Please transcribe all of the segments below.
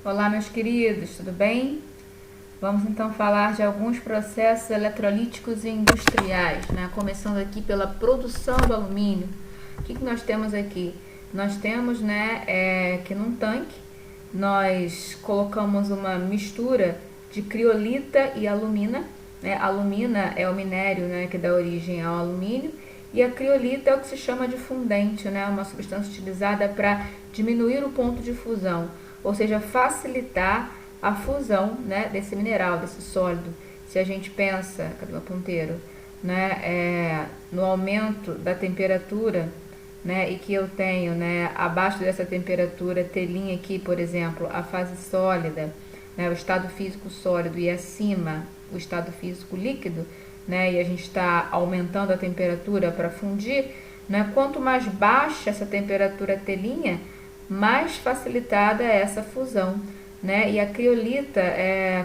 Olá, meus queridos, tudo bem? Vamos então falar de alguns processos eletrolíticos e industriais, né? Começando aqui pela produção do alumínio. O que nós temos aqui? Nós temos, que num tanque nós colocamos uma mistura de criolita e alumina. Né? A alumina é o minério, né, que dá origem ao alumínio, e a criolita é o que se chama de fundente, né, uma substância utilizada para diminuir o ponto de fusão, ou seja, facilitar a fusão, né, desse mineral, desse sólido. Se a gente pensa, cadê o ponteiro, no aumento da temperatura, né, e que eu tenho, né, abaixo dessa temperatura telinha aqui, por exemplo, a fase sólida, né, o estado físico sólido, e acima o estado físico líquido, né, e a gente está aumentando a temperatura para fundir, né, quanto mais baixa essa temperatura telinha, mais facilitada é essa fusão, né, e a criolita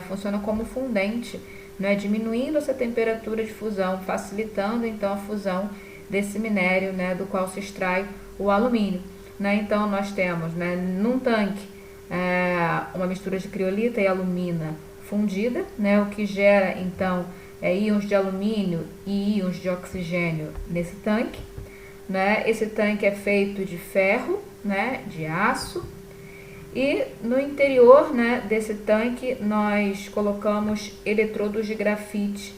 funciona como fundente, né, diminuindo essa temperatura de fusão, facilitando então a fusão desse minério, né, do qual se extrai o alumínio. Né? Então nós temos, né, num tanque uma mistura de criolita e alumina fundida, né, o que gera então íons de alumínio e íons de oxigênio nesse tanque. Né? Esse tanque é feito de ferro, né, de aço, e no interior, né, desse tanque nós colocamos eletrodos de grafite,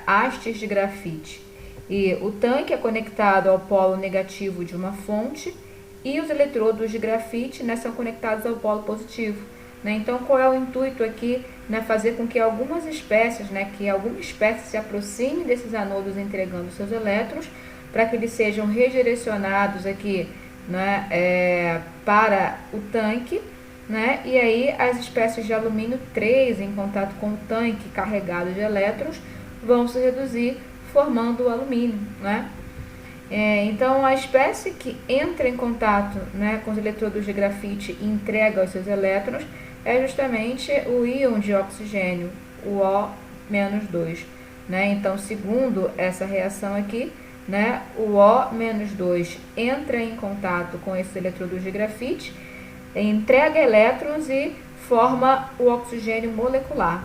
hastes de grafite. E o tanque é conectado ao polo negativo de uma fonte e os eletrodos de grafite, né, são conectados ao polo positivo. Né? Então, qual é o intuito aqui? Né, fazer com que algumas espécies, né, que alguma espécie se aproxime desses anodos entregando seus elétrons, para que eles sejam redirecionados aqui, né, para o tanque, né, e aí as espécies de alumínio 3 em contato com o tanque carregado de elétrons vão se reduzir, formando o alumínio. Né? Então, a espécie que entra em contato, né, com os eletrodos de grafite e entrega os seus elétrons é justamente o íon de oxigênio, o O-2. Né? Então, segundo essa reação aqui, né, o O-2 entra em contato com esses eletrodos de grafite, entrega elétrons e forma o oxigênio molecular.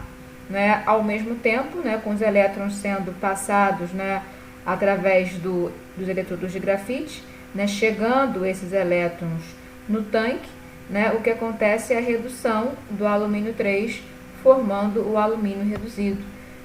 Né? Ao mesmo tempo, né, com os elétrons sendo passados, né, através dos eletrodos de grafite, né, chegando esses elétrons no tanque, né, o que acontece é a redução do alumínio 3, formando o alumínio reduzido.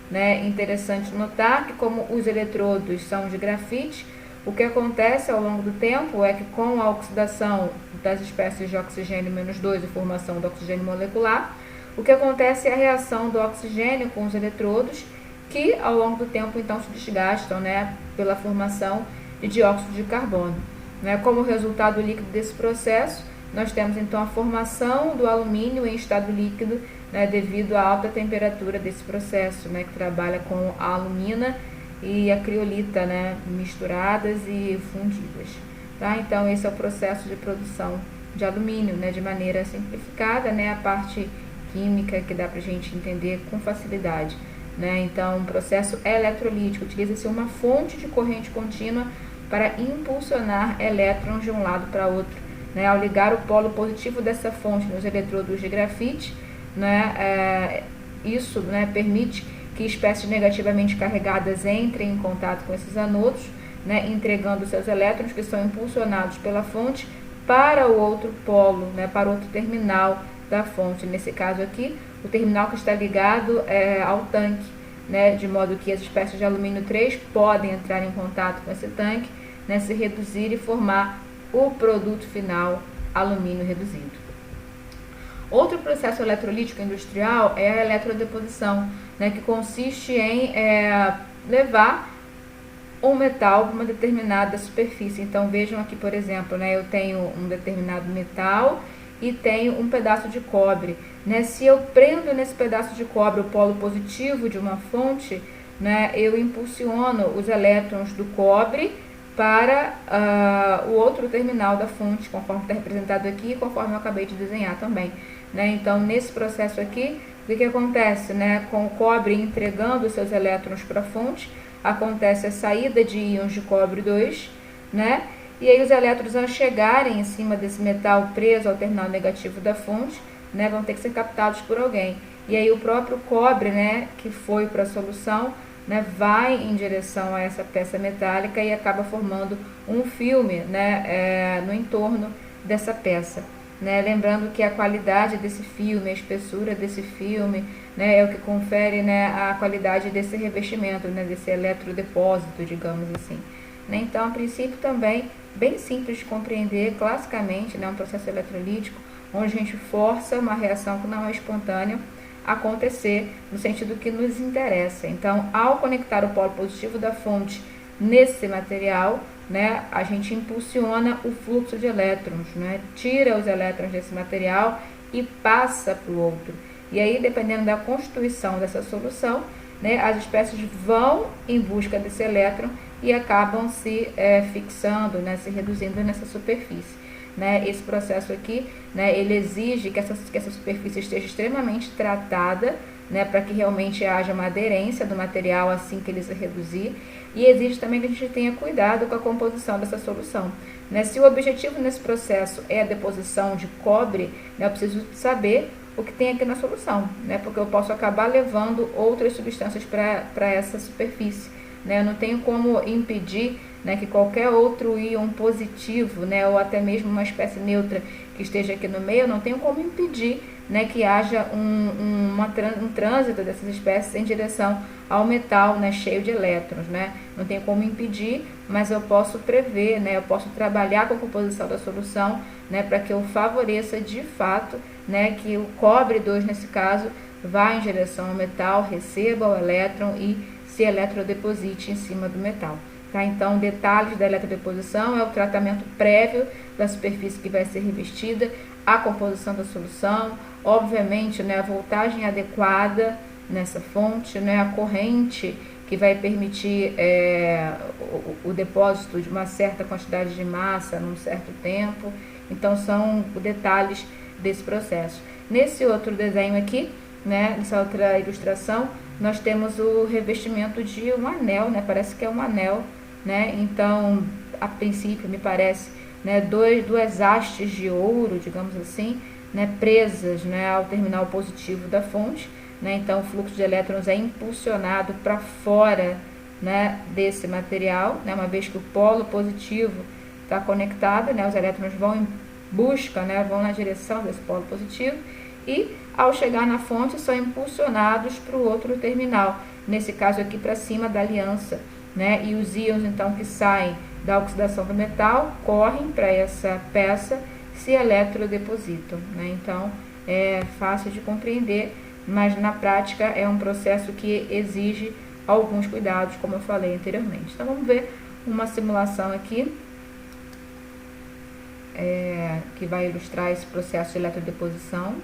Né? Interessante notar que, como os eletrodos são de grafite, o que acontece ao longo do tempo é que, com a oxidação das espécies de oxigênio -2 e formação do oxigênio molecular, o que acontece é a reação do oxigênio com os eletrodos, que ao longo do tempo então se desgastam, né, pela formação de dióxido de carbono. Né? Como resultado líquido desse processo, nós temos então a formação do alumínio em estado líquido, né, devido à alta temperatura desse processo, né, que trabalha com a alumina e a criolita, né, misturadas e fundidas. Tá? Então esse é o processo de produção de alumínio, né, de maneira simplificada, né, a parte química que dá para a gente entender com facilidade. Né? Então, um processo eletrolítico, utiliza-se uma fonte de corrente contínua para impulsionar elétrons de um lado para outro. Né? Ao ligar o polo positivo dessa fonte nos eletrodos de grafite, né, isso, né, permite que espécies negativamente carregadas entrem em contato com esses anodos, né, entregando seus elétrons, que são impulsionados pela fonte para o outro polo, né, para o outro terminal da fonte. Nesse caso aqui, o terminal que está ligado ao tanque, né, de modo que as espécies de alumínio 3 podem entrar em contato com esse tanque, né, se reduzir e formar o produto final, alumínio reduzido. Outro processo eletrolítico industrial é a eletrodeposição, né, que consiste em levar um metal para uma determinada superfície. Então vejam aqui, por exemplo, né, eu tenho um determinado metal e tenho um pedaço de cobre. Né? Se eu prendo nesse pedaço de cobre o polo positivo de uma fonte, né, eu impulsiono os elétrons do cobre para o outro terminal da fonte, conforme está representado aqui e conforme eu acabei de desenhar também. Né? Então, nesse processo aqui, o que acontece? Né? Com o cobre entregando os seus elétrons para a fonte, acontece a saída de íons de cobre 2, né? E aí os elétrons, ao chegarem em cima desse metal preso ao terminal negativo da fonte, né, vão ter que ser captados por alguém. E aí o próprio cobre, né, que foi para a solução, né, vai em direção a essa peça metálica e acaba formando um filme, né, no entorno dessa peça. Né? Lembrando que a qualidade desse filme, a espessura desse filme, né, é o que confere, né, a qualidade desse revestimento, né, desse eletrodepósito, digamos assim. Né? Então, a princípio também, bem simples de compreender, classicamente, né, um processo eletrolítico, onde a gente força uma reação que não é espontânea acontecer no sentido que nos interessa. Então, ao conectar o polo positivo da fonte nesse material, né, a gente impulsiona o fluxo de elétrons, né, tira os elétrons desse material e passa para o outro. E aí, dependendo da constituição dessa solução, né, as espécies vão em busca desse elétron e acabam se fixando, né, se reduzindo nessa superfície. Né? Esse processo aqui, né, ele exige que essa superfície esteja extremamente tratada, né, para que realmente haja uma aderência do material assim que ele se reduzir, e exige também que a gente tenha cuidado com a composição dessa solução. Né? Se o objetivo nesse processo é a deposição de cobre, né, eu preciso saber o que tem aqui na solução, né, porque eu posso acabar levando outras substâncias para essa superfície. Né? Eu não tenho como impedir, né, que qualquer outro íon positivo, né, ou até mesmo uma espécie neutra que esteja aqui no meio, eu não tenho como impedir, né, que haja um trânsito dessas espécies em direção ao metal, né, cheio de elétrons. Né? Não tenho como impedir, mas eu posso prever, né, eu posso trabalhar com a composição da solução, né, para que eu favoreça de fato, né, que o cobre 2, nesse caso, vá em direção ao metal, receba o elétron e se eletrodeposite em cima do metal. Tá? Então, detalhes da eletrodeposição é o tratamento prévio da superfície que vai ser revestida, a composição da solução, obviamente, né, a voltagem adequada nessa fonte, né, a corrente que vai permitir o depósito de uma certa quantidade de massa num certo tempo. Então, são detalhes desse processo. Nesse outro desenho aqui, né, nessa outra ilustração, nós temos o revestimento de um anel, né, parece que é um anel, né, então, a princípio, me parece, né, duas hastes de ouro, digamos assim, né, presas, né, ao terminal positivo da fonte, né, então o fluxo de elétrons é impulsionado para fora, né, desse material, né, uma vez que o polo positivo está conectado, né, os elétrons vão em busca, né, vão na direção desse polo positivo e, ao chegar na fonte, são impulsionados para o outro terminal, nesse caso aqui para cima da aliança, né, e os íons então que saem da oxidação do metal correm para essa peça, se eletrodepositam. Né? Então, é fácil de compreender, mas na prática é um processo que exige alguns cuidados, como eu falei anteriormente. Então, vamos ver uma simulação aqui, que vai ilustrar esse processo de eletrodeposição.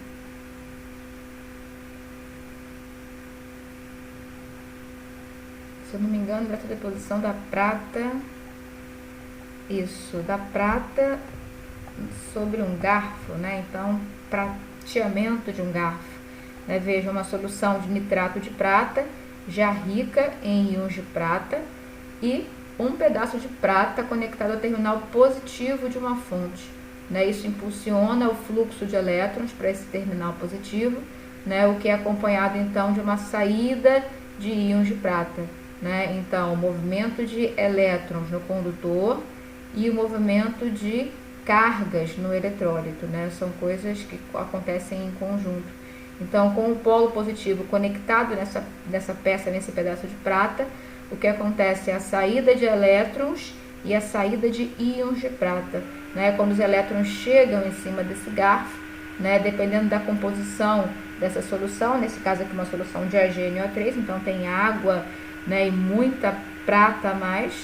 Se eu não me engano, eletrodeposição da prata, da prata sobre um garfo, né? Então, prateamento de um garfo. Né? Veja uma solução de nitrato de prata, já rica em íons de prata, e um pedaço de prata conectado ao terminal positivo de uma fonte. Né? Isso impulsiona o fluxo de elétrons para esse terminal positivo, né? O que é acompanhado então de uma saída de íons de prata. Né? Então, o movimento de elétrons no condutor e o movimento de cargas no eletrólito, né? São coisas que acontecem em conjunto. Então, com o polo positivo conectado nessa peça, nesse pedaço de prata, o que acontece é a saída de elétrons e a saída de íons de prata. Né? Quando os elétrons chegam em cima desse garfo, né? Dependendo da composição dessa solução, nesse caso aqui uma solução de AgNO3, então tem água, né, e muita prata a mais,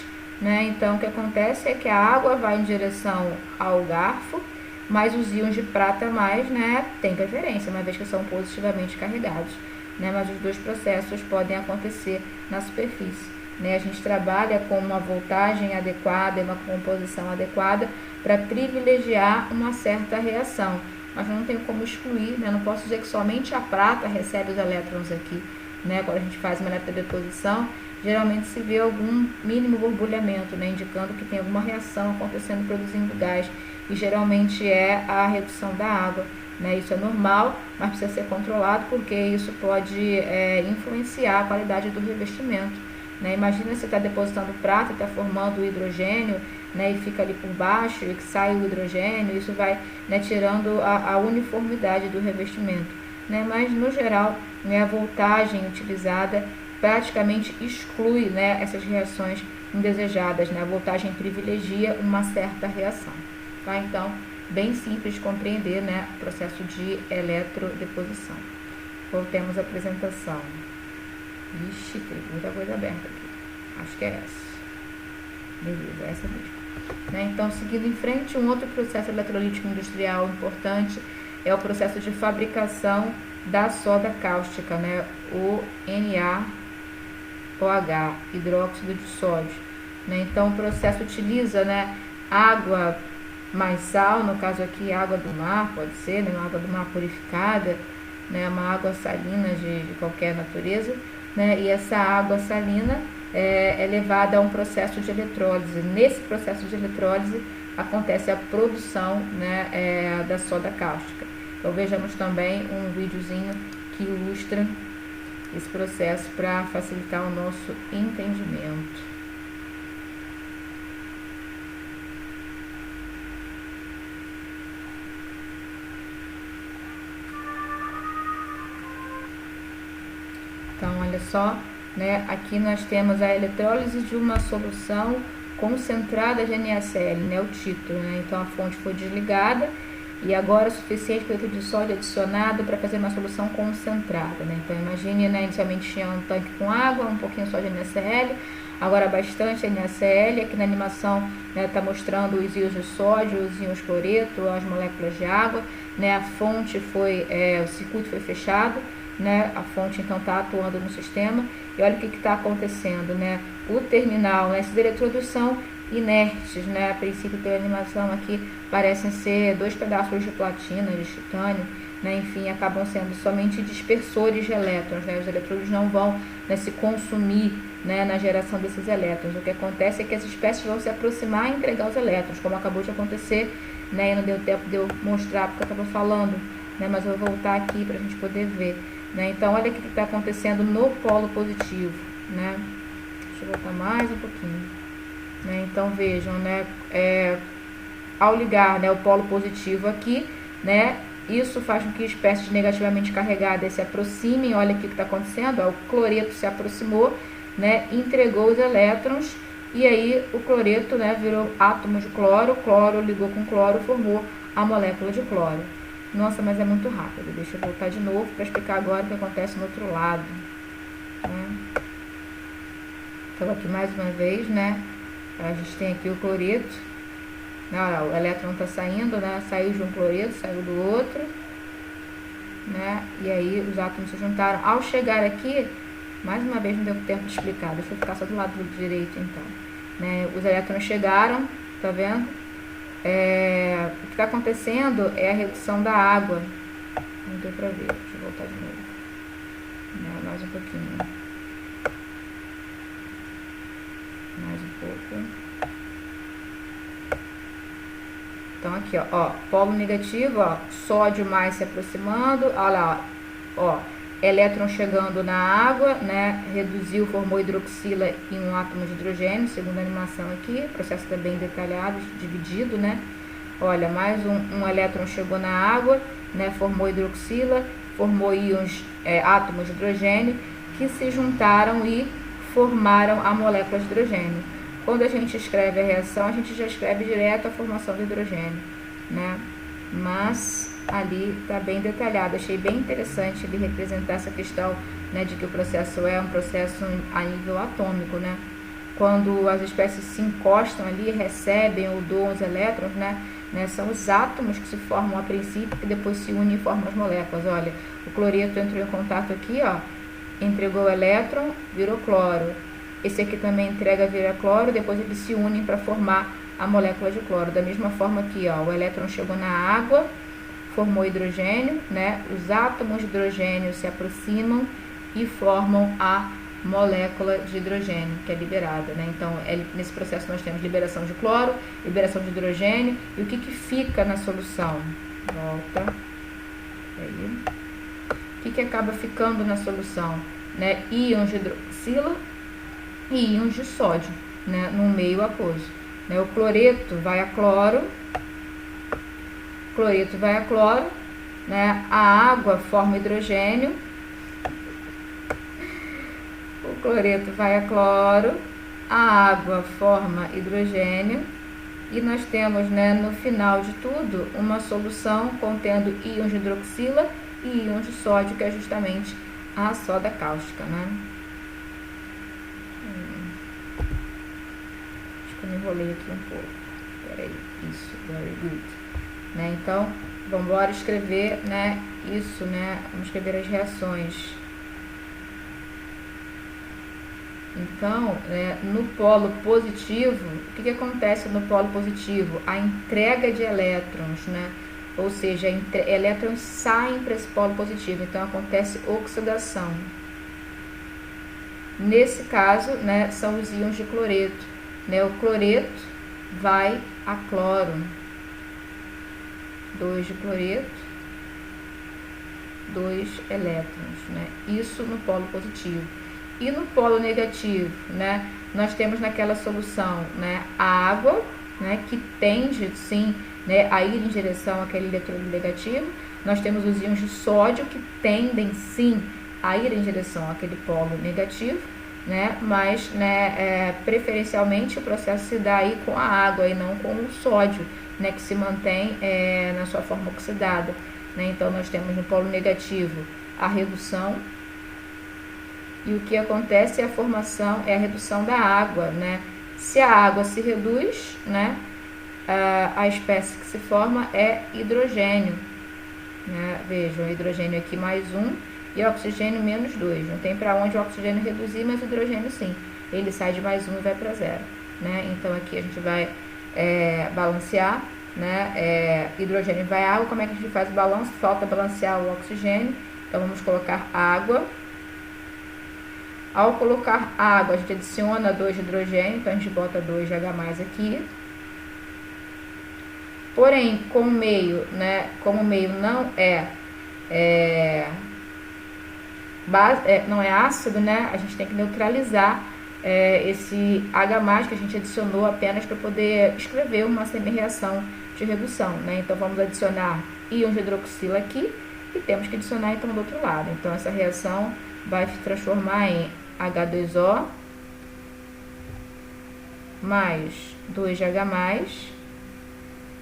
né? Então o que acontece é que a água vai em direção ao garfo, mas os íons de prata a mais, né, tem preferência, uma vez que são positivamente carregados, né? Mas os dois processos podem acontecer na superfície, né? A gente trabalha com uma voltagem adequada e uma composição adequada para privilegiar uma certa reação, mas não tem como excluir, né? Não posso dizer que somente a prata recebe os elétrons aqui. Né? Quando a gente faz uma eletrodeposição, geralmente se vê algum mínimo borbulhamento, né? Indicando que tem alguma reação acontecendo, produzindo gás, e geralmente é a redução da água. né? Isso é normal, mas precisa ser controlado porque isso pode influenciar a qualidade do revestimento, né? Imagina você está depositando prata, está formando o hidrogênio, né, e fica ali por baixo e que sai o hidrogênio, isso vai, né, tirando a uniformidade do revestimento, né? Mas no geral, né, a voltagem utilizada praticamente exclui, né, essas reações indesejadas, né? A voltagem privilegia uma certa reação, tá? Então, bem simples de compreender, né, o processo de eletrodeposição. Voltemos à apresentação. Ixi, tem muita coisa aberta aqui. Acho que é essa. Beleza, essa mesmo. Né? Então, seguindo em frente, um outro processo eletrolítico industrial importante é o processo de fabricação da soda cáustica, né? O NaOH, hidróxido de sódio. Né? Então, o processo utiliza, né, água mais sal, no caso aqui água do mar, pode ser, né, uma água do mar purificada, né, uma água salina de qualquer natureza, né, e essa água salina é levada a um processo de eletrólise. Nesse processo de eletrólise acontece a produção, né, da soda cáustica. Então vejamos também um videozinho que ilustra esse processo para facilitar o nosso entendimento. Então, olha só, né, aqui nós temos a eletrólise de uma solução concentrada de NaCl, né, o título, né? Então a fonte foi desligada e agora é suficiente para o de sódio adicionado para fazer uma solução concentrada, né? Então imagine, né, inicialmente tinha um tanque com água, um pouquinho só de NaCl, agora bastante NaCl. Aqui na animação está, né, mostrando os íons de sódio, os íons cloreto, as moléculas de água, né? A fonte foi, o circuito foi fechado, né? A fonte então está atuando no sistema e olha o que está acontecendo, né? O terminal, né? Esses eletrodos são inertes, né? A princípio pela animação aqui parecem ser 2 pedaços de platina, de titânio, né? Enfim, acabam sendo somente dispersores de elétrons, né? Os eletrodos não vão, né, se consumir, né, na geração desses elétrons. O que acontece é que as espécies vão se aproximar e entregar os elétrons, como acabou de acontecer, né? E não deu tempo de eu mostrar porque eu estava falando, né? Mas eu vou voltar aqui para a gente poder ver. Né? Então, olha o que está acontecendo no polo positivo, né? Deixa eu voltar mais um pouquinho. Né? Então, vejam, né? Ao ligar, né, o polo positivo aqui, né, isso faz com que espécies negativamente carregadas se aproximem. Olha aqui o que está acontecendo, ó, o cloreto se aproximou, né, entregou os elétrons e aí o cloreto, né, virou átomos de cloro, cloro ligou com cloro, formou a molécula de cloro. Nossa, mas é muito rápido. Deixa eu voltar de novo para explicar agora o que acontece no outro lado. Né? Então, aqui mais uma vez, né? A gente tem aqui o cloreto. Não, o elétron está saindo, né? Saiu de um cloreto, saiu do outro. Né? E aí os átomos se juntaram. Ao chegar aqui, mais uma vez não deu tempo de explicar. Deixa eu ficar só do lado direito, então. Né? Os elétrons chegaram, tá vendo? O que está acontecendo é a redução da água. Não deu para ver, deixa eu voltar de novo. Não, mais um pouquinho. Mais um pouco. Então aqui, ó, polo negativo, ó, sódio mais se aproximando, olha lá, ó, elétron chegando na água, né, reduziu, formou hidroxila em um átomo de hidrogênio, segundo a animação aqui, o processo está bem detalhado, dividido, né, olha, mais um elétron chegou na água, né, formou hidroxila, formou íons, átomos de hidrogênio, que se juntaram e formaram a molécula de hidrogênio. Quando a gente escreve a reação, a gente já escreve direto a formação do hidrogênio, né, mas ali está bem detalhado. Achei bem interessante ele representar essa questão, né, de que o processo é um processo a nível atômico, né? Quando as espécies se encostam ali, recebem ou doam os elétrons, né, são os átomos que se formam a princípio e depois se unem e formam as moléculas. Olha, o cloreto entrou em contato aqui, ó, entregou o elétron, virou cloro. Esse aqui também entrega, vira cloro, depois eles se unem para formar a molécula de cloro. Da mesma forma aqui, ó, o elétron chegou na água, formou hidrogênio, né? Os átomos de hidrogênio se aproximam e formam a molécula de hidrogênio, que é liberada, né? Então, nesse processo nós temos liberação de cloro, liberação de hidrogênio, e o que fica na solução? Volta. Aí, o que acaba ficando na solução? Né? Íons de hidroxila e íons de sódio, né? No meio aquoso. Né? O cloreto vai a cloro, né? A água forma hidrogênio, o cloreto vai a cloro, a água forma hidrogênio, e nós temos, né, no final de tudo, uma solução contendo íons de hidroxila e íons de sódio, que é justamente a soda cáustica, né? Acho que eu me enrolei aqui um pouco. Peraí, isso, very good. Né? Então, vamos embora escrever, né, isso, né? Vamos escrever as reações. Então, no polo positivo, o que acontece no polo positivo? A entrega de elétrons, né? Ou seja, elétrons saem para esse polo positivo, então acontece oxidação. Nesse caso, né, são os íons de cloreto. Né? O cloreto vai a cloro, 2 de cloreto, 2 elétrons, né? Isso no polo positivo. E no polo negativo, né, nós temos naquela solução, né, a água, né, que tende, sim, né, a ir em direção àquele eletrodo negativo. Nós temos os íons de sódio, que tendem, sim, a ir em direção àquele polo negativo, né, mas, né, preferencialmente o processo se dá aí com a água e não com o sódio, né, que se mantém na sua forma oxidada. Né? Então, nós temos no polo negativo a redução. E o que acontece é a formação, é a redução da água, né? Se a água se reduz, né, a espécie que se forma é hidrogênio. Né? Vejam, hidrogênio aqui mais 1 e oxigênio menos 2. Não tem para onde o oxigênio reduzir, mas o hidrogênio sim. Ele sai de mais 1 e vai para 0. Né? Então aqui a gente vai balancear. Né? Hidrogênio vai água. Como é que a gente faz o balanço? Falta balancear o oxigênio. Então vamos colocar água. Ao colocar água, a gente adiciona 2 de hidrogênio, então a gente bota 2 de H+ aqui. Porém, como o meio não não é ácido, né, a gente tem que neutralizar esse H+ que a gente adicionou apenas para poder escrever uma semi-reação de redução. Né? Então, vamos adicionar íons de hidroxila aqui e temos que adicionar então do outro lado. Então, essa reação vai se transformar em H2O mais 2 de H+,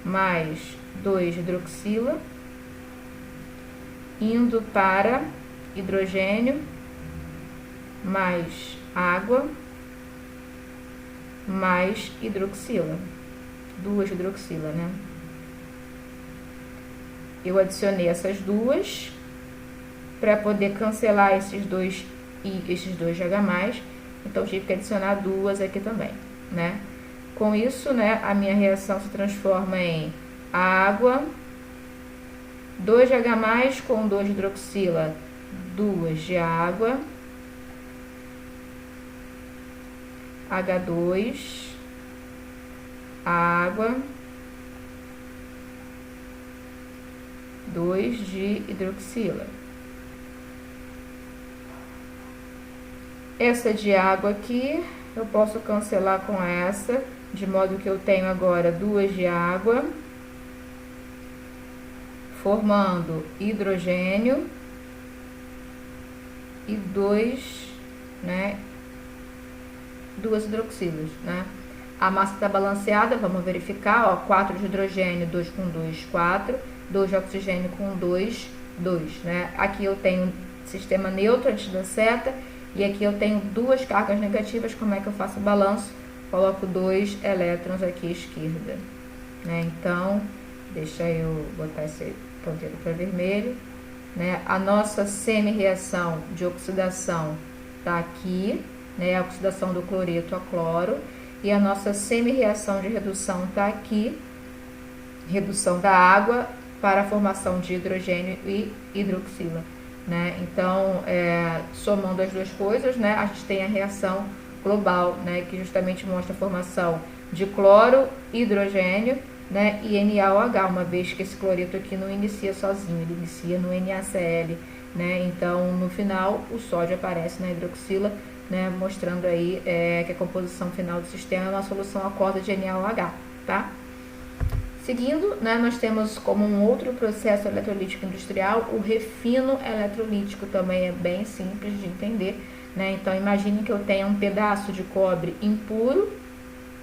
mais 2 de hidroxila, indo para hidrogênio mais água mais hidroxila, 2 de hidroxila, né? Eu adicionei essas duas para poder cancelar esses dois de H+, então tive que adicionar 2 aqui também, né? Com isso, né, a minha reação se transforma em água, 2 de H+ com 2 de hidroxila, 2 de água, H2, água, 2 de hidroxila. Essa de água aqui, eu posso cancelar com essa, de modo que eu tenho agora 2 de água, formando hidrogênio e 2, né, 2 hidroxilas, né? A massa está balanceada, vamos verificar, ó, 4 de hidrogênio, 2 com 2, 4, 2 de oxigênio com 2, 2, né? Aqui eu tenho sistema neutro antes da seta, e aqui eu tenho 2 cargas negativas. Como é que eu faço o balanço? Coloco 2 elétrons aqui à esquerda, né? Então, deixa eu botar esse ponteiro para vermelho, né? A nossa semi-reação de oxidação tá aqui, né? A oxidação do cloreto a cloro. E a nossa semi-reação de redução tá aqui, redução da água para a formação de hidrogênio e hidroxila. Né? Então, somando as duas coisas, né, a gente tem a reação global, né, que justamente mostra a formação de cloro, hidrogênio, né, e NaOH, uma vez que esse cloreto aqui não inicia sozinho, ele inicia no NaCl, né, então no final o sódio aparece na hidroxila, né, mostrando aí que a composição final do sistema é uma solução aquosa de NaOH, tá? Seguindo, né, nós temos como um outro processo eletrolítico industrial o refino eletrolítico, também é bem simples de entender, né? Então imagine que eu tenha um pedaço de cobre impuro,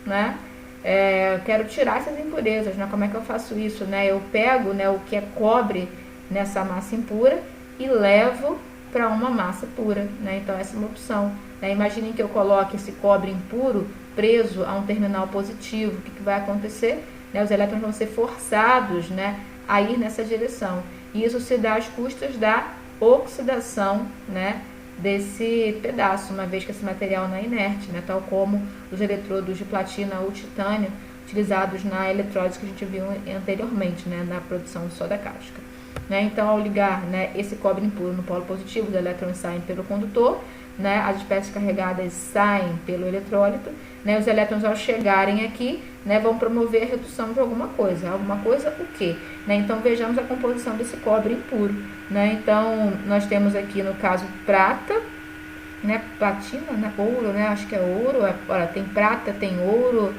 né? Eu quero tirar essas impurezas, né? Como é que eu faço isso, né? Eu pego, né, o que é cobre nessa massa impura e levo para uma massa pura, né? Então essa é uma opção, né? Imaginem que eu coloque esse cobre impuro preso a um terminal positivo. O que vai acontecer? Né, os elétrons vão ser forçados, né, a ir nessa direção. E isso se dá às custas da oxidação, né, desse pedaço, uma vez que esse material não é inerte, né, tal como os eletrodos de platina ou titânio utilizados na eletrólise que a gente viu anteriormente, né, na produção de soda cáustica. Né, então, ao ligar, né, esse cobre impuro no polo positivo, os elétrons saem pelo condutor, né, as espécies carregadas saem pelo eletrólito, né, os elétrons ao chegarem aqui, né, vão promover a redução de alguma coisa. Alguma coisa o quê? Né, então vejamos a composição desse cobre impuro. Né, então nós temos aqui no caso prata, né, platina, né, ouro, né, acho que é ouro. Olha, tem prata, tem ouro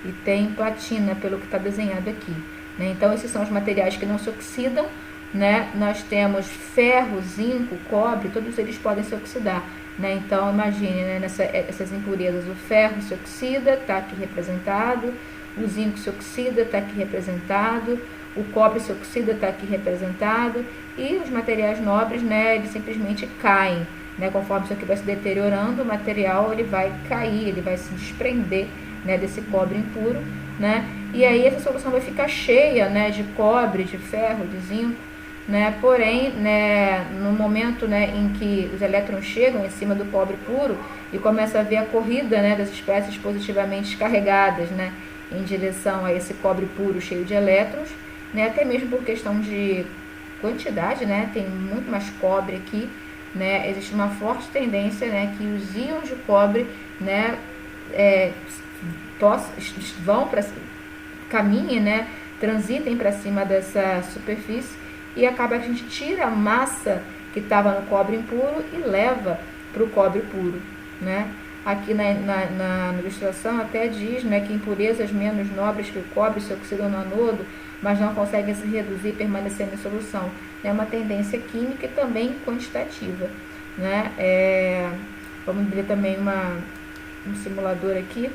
e tem platina, pelo que está desenhado aqui. Né, então esses são os materiais que não se oxidam. Né, nós temos ferro, zinco, cobre, todos eles podem se oxidar. Né, então imagine, né, essas impurezas, o ferro se oxida, está aqui representado, o zinco se oxida, está aqui representado, o cobre se oxida, está aqui representado, e os materiais nobres, né, eles simplesmente caem. Né, conforme isso aqui vai se deteriorando, o material ele vai cair, ele vai se desprender, né, desse cobre impuro, né, e aí essa solução vai ficar cheia, né, de cobre, de ferro, de zinco. Né, porém, né, no momento, né, em que os elétrons chegam em cima do cobre puro e começa a ver a corrida, né, das espécies positivamente carregadas, né, em direção a esse cobre puro cheio de elétrons, né, até mesmo por questão de quantidade, né, tem muito mais cobre aqui, né, existe uma forte tendência, né, que os íons de cobre, né, vão para caminhem, né, transitem para cima dessa superfície. E acaba que a gente tira a massa que estava no cobre impuro e leva para o cobre puro, né? Aqui na ilustração até diz, né, que impurezas menos nobres que o cobre se oxidam no anodo, mas não conseguem se reduzir e permanecer em solução. É uma tendência química e também quantitativa, né? Vamos ver também um simulador aqui.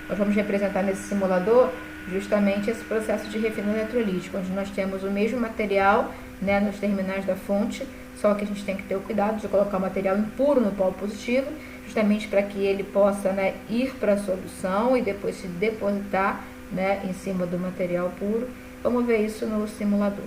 Nós vamos representar nesse simulador justamente esse processo de refino eletrolítico, onde nós temos o mesmo material, né, nos terminais da fonte, só que a gente tem que ter o cuidado de colocar o material impuro no polo positivo, justamente para que ele possa, né, ir para a solução e depois se depositar, né, em cima do material puro. Vamos ver isso no simulador.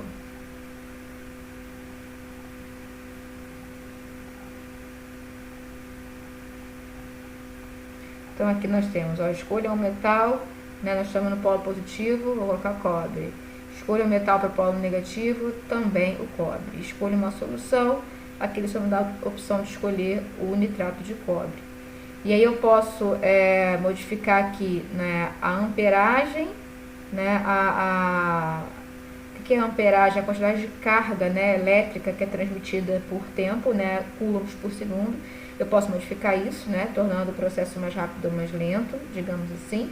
Então aqui nós temos, ó, escolha um metal, né, nós estamos no polo positivo, vou colocar cobre. Escolha o metal para o polo negativo, também o cobre. Escolha uma solução, aqui eles vão dar a opção de escolher o nitrato de cobre. E aí eu posso modificar aqui, né, a amperagem, né, o que é a amperagem? A quantidade de carga, né, elétrica que é transmitida por tempo, né, coulombs por segundo. Eu posso modificar isso, né, tornando o processo mais rápido ou mais lento, digamos assim.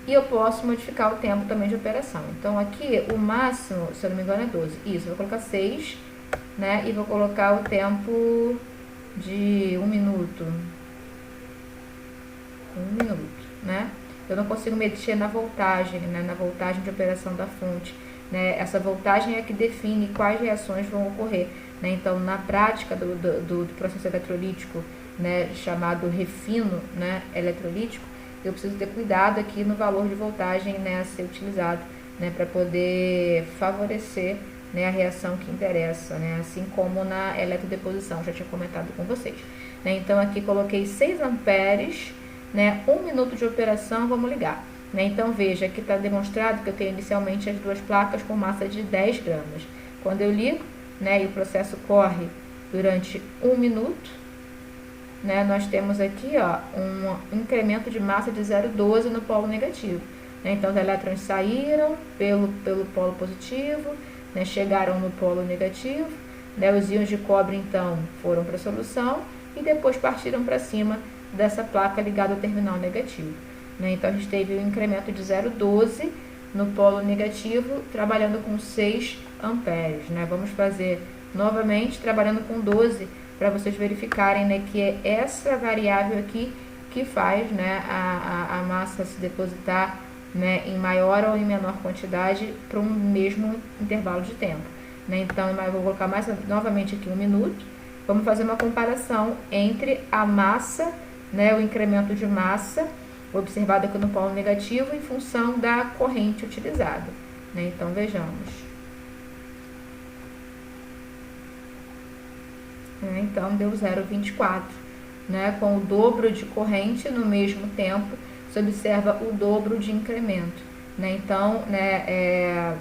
E eu posso modificar o tempo também de operação. Então aqui o máximo, se eu não me engano, é 12. Isso, eu vou colocar 6, né? E vou colocar o tempo de 1 minuto. 1 minuto, né? Eu não consigo mexer na voltagem, né? Na voltagem de operação da fonte. Né? Essa voltagem é que define quais reações vão ocorrer. Né? Então, na prática do processo eletrolítico, né, chamado refino, né, eletrolítico, eu preciso ter cuidado aqui no valor de voltagem, né, a ser utilizado, né, para poder favorecer, né, a reação que interessa, né, assim como na eletrodeposição, já tinha comentado com vocês. Né, então aqui coloquei 6 amperes, né, 1 minuto de operação, vamos ligar. Né, então veja, aqui está demonstrado que eu tenho inicialmente as duas placas com massa de 10 gramas. Quando eu ligo, né, e o processo corre durante 1 minuto, né, nós temos aqui, ó, um incremento de massa de 0,12 no polo negativo. né? Então, os elétrons saíram pelo polo positivo, né? Chegaram no polo negativo, né? Os íons de cobre, então, foram para a solução e depois partiram para cima dessa placa ligada ao terminal negativo, né? Então, a gente teve um incremento de 0,12 no polo negativo, trabalhando com 6 amperes, né? Vamos fazer novamente, trabalhando com 12, para vocês verificarem, né, que é essa variável aqui que faz, né, a massa se depositar, né, em maior ou em menor quantidade para um mesmo intervalo de tempo, né? Então, eu vou colocar novamente aqui 1 minuto. Vamos fazer uma comparação entre a massa, né, o incremento de massa observado aqui no polo negativo em função da corrente utilizada, né? Então, vejamos. Então, deu 0,24, né? Com o dobro de corrente no mesmo tempo, se observa o dobro de incremento, né? Então, né,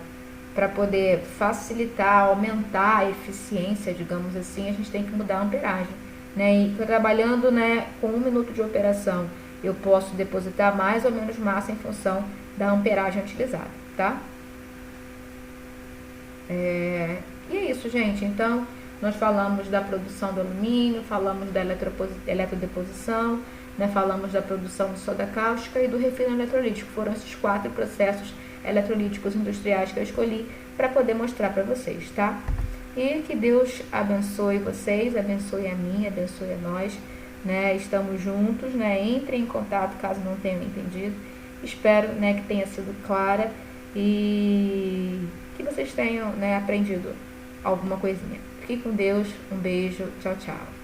para poder facilitar, aumentar a eficiência, digamos assim, a gente tem que mudar a amperagem, né? E trabalhando, né, com 1 minuto de operação, eu posso depositar mais ou menos massa em função da amperagem utilizada, tá? E é isso, gente. Então, nós falamos da produção do alumínio, falamos da eletrodeposição, né? Falamos da produção de soda cáustica e do refino eletrolítico. Foram esses 4 processos eletrolíticos industriais que eu escolhi para poder mostrar para vocês, tá? E que Deus abençoe vocês, abençoe a mim, abençoe a nós, né? Estamos juntos, né? Entrem em contato caso não tenham entendido. Espero, né, que tenha sido clara e que vocês tenham, né, aprendido alguma coisinha. Fique com Deus, um beijo, tchau, tchau.